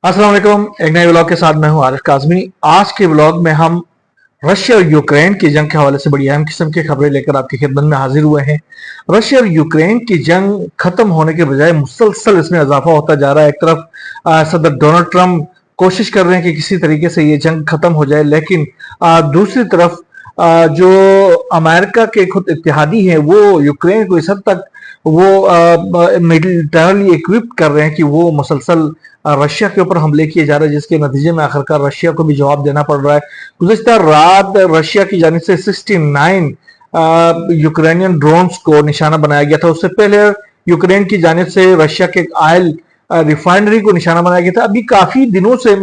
अस्सलाम वालेकुम। एक नए व्लॉग के साथ मैं हूं आरिफ काज़मी। आज के व्लॉग में हम रशिया और यूक्रेन की जंग के हवाले से बड़ी अहम किस्म की खबरें लेकर आपकी खिदमत में हाजिर हुए हैं। रशिया और यूक्रेन की जंग खत्म होने के बजाय मुसलसल इसमें इजाफा होता जा रहा है। एक तरफ सदर डोनाल्ड ट्रंप कोशिश कर रहे हैं कि किसी तरीके से ये जंग खत्म हो जाए, लेकिन दूसरी तरफ जो अमेरिका के खुद इत्तेहादी हैं वो यूक्रेन को इस हद तक वो मिलिटरली इक्विप्ड कर रहे हैं कि वो मुसलसल रशिया के ऊपर हमले किए जा रहे हैं, जिसके नतीजे में आखिरकार रशिया को भी जवाब देना पड़ रहा है। गुज़िश्ता रात रशिया की जानिब से 69 यूक्रेनियन ड्रोन्स को निशाना बनाया गया था। उससे पहले यूक्रेन की जानिब से रशिया के ऑयल रिफाइनरी को निशाना बनाया गया था। अभी काफी दिनों से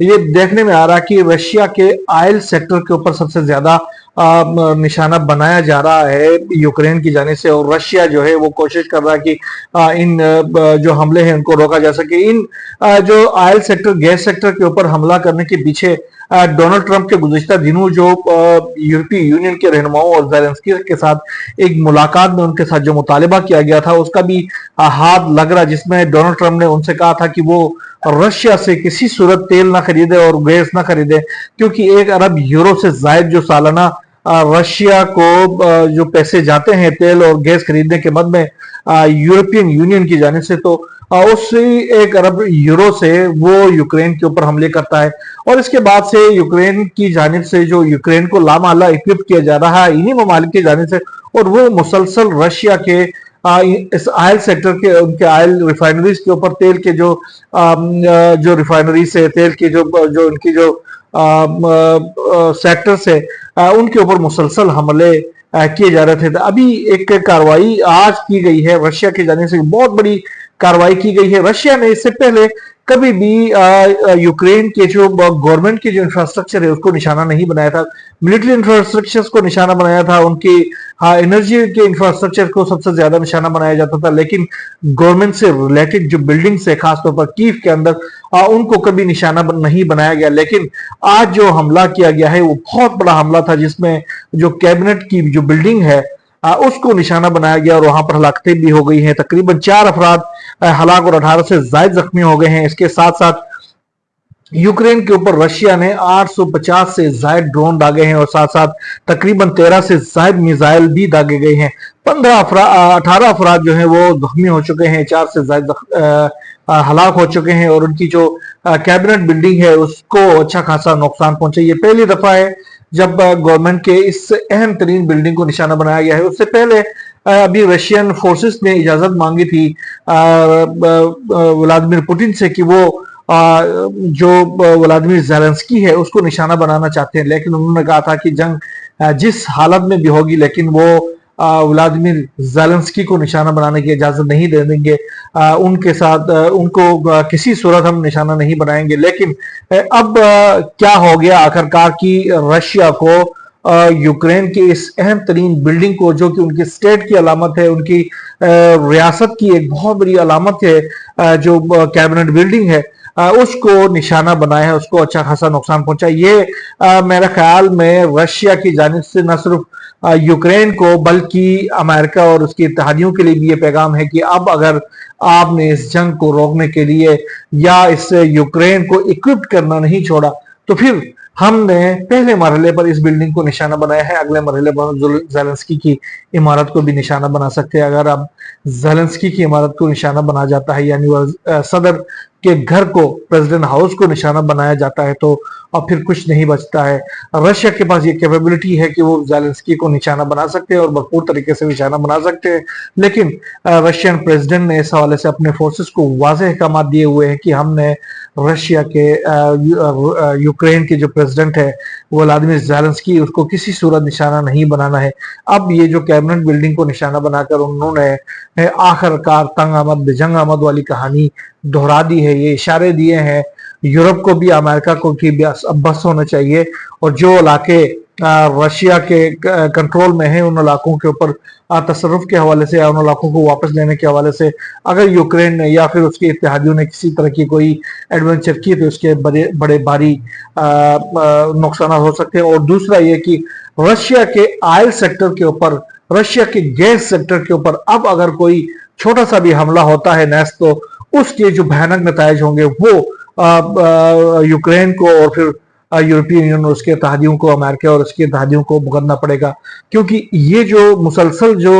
ये देखने में आ रहा है कि रशिया के ऑयल सेक्टर के ऊपर सबसे ज्यादा निशाना बनाया जा रहा है यूक्रेन की जाने से, और रशिया जो है वो कोशिश कर रहा है कि इन जो हमले हैं उनको रोका जा सके। इन जो ऑयल सेक्टर, गैस सेक्टर के ऊपर हमला करने के पीछे डोनाल्ड ट्रंप के गुज़िश्ता दिनों जो यूरोपीय यूनियन के रहनुमाओं और ज़ेलेंस्की के साथ एक मुलाकात में उनके साथ जो मुतालिबा किया गया था उसका भी हाथ लग रहा, जिसमें डोनाल्ड ट्रंप ने उनसे कहा था कि वो रशिया से किसी सूरत तेल ना खरीदे और गैस ना खरीदे, क्योंकि 1 अरब यूरो से जायद जो सालाना रशिया को जो पैसे जाते हैं तेल और गैस खरीदने के मद में यूरोपियन यूनियन की जानिब से, तो उसी 1 अरब यूरो से वो यूक्रेन के ऊपर हमले करता है। और इसके बाद से यूक्रेन की जानिब से जो यूक्रेन को लामाला इक्विप किया जा रहा है इन्हीं ममालिक की जानिब से, और वो मुसलसल रशिया के इस ऑयल सेक्टर के, उनके ऑयल रिफाइनरीज के ऊपर तेल के जो रिफाइनरी से तेल की जो उनकी जो सेक्टर से उनके ऊपर मुसलसल हमले किए जा रहे थे। तो अभी एक कार्रवाई आज की गई है रशिया की जानिब से, बहुत बड़ी कार्रवाई की गई है। रशिया ने इससे पहले कभी भी यूक्रेन के जो गवर्नमेंट के जो इंफ्रास्ट्रक्चर है उसको निशाना नहीं बनाया था, मिलिट्री इंफ्रास्ट्रक्चर को निशाना बनाया था, उनकी एनर्जी के इंफ्रास्ट्रक्चर को सबसे ज्यादा निशाना बनाया जाता था, लेकिन गवर्नमेंट से रिलेटेड जो बिल्डिंग्स है खासतौर पर कीव के अंदर उनको कभी निशाना नहीं बनाया गया। लेकिन आज जो हमला किया गया है वो बहुत बड़ा हमला था, जिसमें जो कैबिनेट की जो बिल्डिंग है उसको निशाना बनाया गया और वहां पर हलाकतें भी हो गई हैं। तकरीबन 4 अफराद हलाक और 18 से ज्यादा जख्मी हो गए हैं। इसके साथ साथ यूक्रेन के ऊपर रशिया ने 850 से ज्यादा ड्रोन दागे हैं और साथ साथ तकरीबन 13 से ज्यादा मिसाइल भी दागे गए हैं। 18 अफराद जो हैं वो जख्मी हो चुके हैं, 4 से ज्यादा हलाक हो चुके हैं, और उनकी जो कैबिनेट बिल्डिंग है उसको अच्छा खासा नुकसान पहुंचा। ये पहली दफा है जब गवर्नमेंट के इस अहम तरीन बिल्डिंग को निशाना बनाया गया है। उससे पहले अभी रशियन फोर्सेस ने इजाजत मांगी थी व्लादिमीर पुतिन से कि वो जो व्लादिमीर ज़ेलेंस्की है उसको निशाना बनाना चाहते हैं, लेकिन उन्होंने कहा था कि जंग जिस हालत में भी होगी लेकिन वो व्लादिमीर ज़ेलेंस्की को निशाना बनाने की इजाजत नहीं दे देंगे, उनके साथ उनको किसी सूरत हम निशाना नहीं बनाएंगे। लेकिन अब क्या हो गया आखिरकार कि रशिया को यूक्रेन के इस अहम तरीन बिल्डिंग को, जो कि उनकी स्टेट की अलामत है, उनकी रियासत की एक बहुत बड़ी अलामत है, जो कैबिनेट बिल्डिंग है उसको निशाना बनाया है, उसको अच्छा खासा नुकसान पहुंचा। ये मेरे ख्याल में रशिया की जानिब से न सिर्फ यूक्रेन को बल्कि अमेरिका और उसके इत्तेहादियों के लिए भी ये पैगाम है कि अब अगर आपने इस जंग को रोकने के लिए या इस यूक्रेन को इक्विप करना नहीं छोड़ा तो फिर हमने पहले मरहले पर इस बिल्डिंग को निशाना बनाया है, अगले मरहले पर ज़ेलेंस्की की इमारत को भी निशाना बना सकते हैं। अगर अब ज़ेलेंस्की की इमारत को निशाना बना जाता है, यानी सदर के घर को, प्रेसिडेंट हाउस को निशाना बनाया जाता है, तो अब फिर कुछ नहीं बचता है। रशिया के पास ये कैपेबिलिटी है कि वो ज़ेलेंस्की को निशाना बना सकते हैं और भरपूर तरीके से निशाना बना सकते हैं, लेकिन रशियन प्रेसिडेंट ने इस हवाले से अपने फोर्सेस को वाज़ेह अहकाम दिए हुए हैं कि हमने रशिया के यूक्रेन के जो प्रेसिडेंट है व्लादिमीर ज़ेलेंस्की, उसको किसी सूरत निशाना नहीं बनाना है। अब ये जो कैबिनेट बिल्डिंग को निशाना बनाकर उन्होंने आखिरकार तंग आमद बेजंग आमद वाली कहानी दोहरा दी है। ये इशारे दिए हैं यूरोप को भी, अमेरिका को भी अब बस होना चाहिए, और जो इलाके रशिया के कंट्रोल में है उन इलाकों के ऊपर तसर्रुफ के हवाले से या उन इलाकों को वापस लेने के हवाले से अगर यूक्रेन ने या फिर उसके इत्तेहादियों ने किसी तरह की कोई एडवेंचर की तो उसके बड़े भारी नुकसान हो सकते हैं। और दूसरा ये कि रशिया के ऑयल सेक्टर के ऊपर, रशिया के गैस सेक्टर के ऊपर अब अगर कोई छोटा सा भी हमला होता है नैस, तो उसके जो भयानक नतायज होंगे वो यूक्रेन को और फिर यूरोपियन यूनियन और उसके इत्तेहादियों को, अमेरिका और उसके इत्तेहादियों को भुगतना पड़ेगा, क्योंकि ये जो मुसलसल जो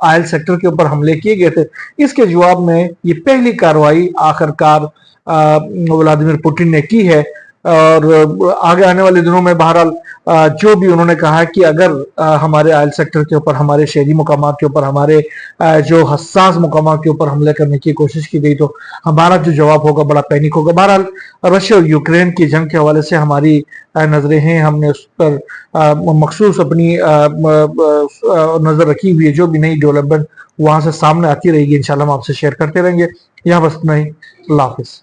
आयल सेक्टर के ऊपर हमले किए गए थे, इसके जवाब में ये पहली कार्रवाई आखिरकार व्लादिमीर पुतिन ने की है। और आगे आने वाले दिनों में बहरहाल जो भी उन्होंने कहा है कि अगर हमारे आयल सेक्टर के ऊपर, हमारे शहरी मुकामात के ऊपर, हमारे जो हसास मुकामात के ऊपर हमले करने की कोशिश की गई तो हमारा जो जवाब होगा बड़ा पैनिक होगा। बहरहाल रशिया और यूक्रेन की जंग के हवाले से हमारी नजरें हैं, हमने उस पर मखसूस अपनी नजर रखी हुई है। जो भी नई डेवलपमेंट वहां से सामने आती रहेगी इंशाल्लाह हम आपसे शेयर करते रहेंगे। यहाँ बस इतना ही। अल्लाह हाफिज।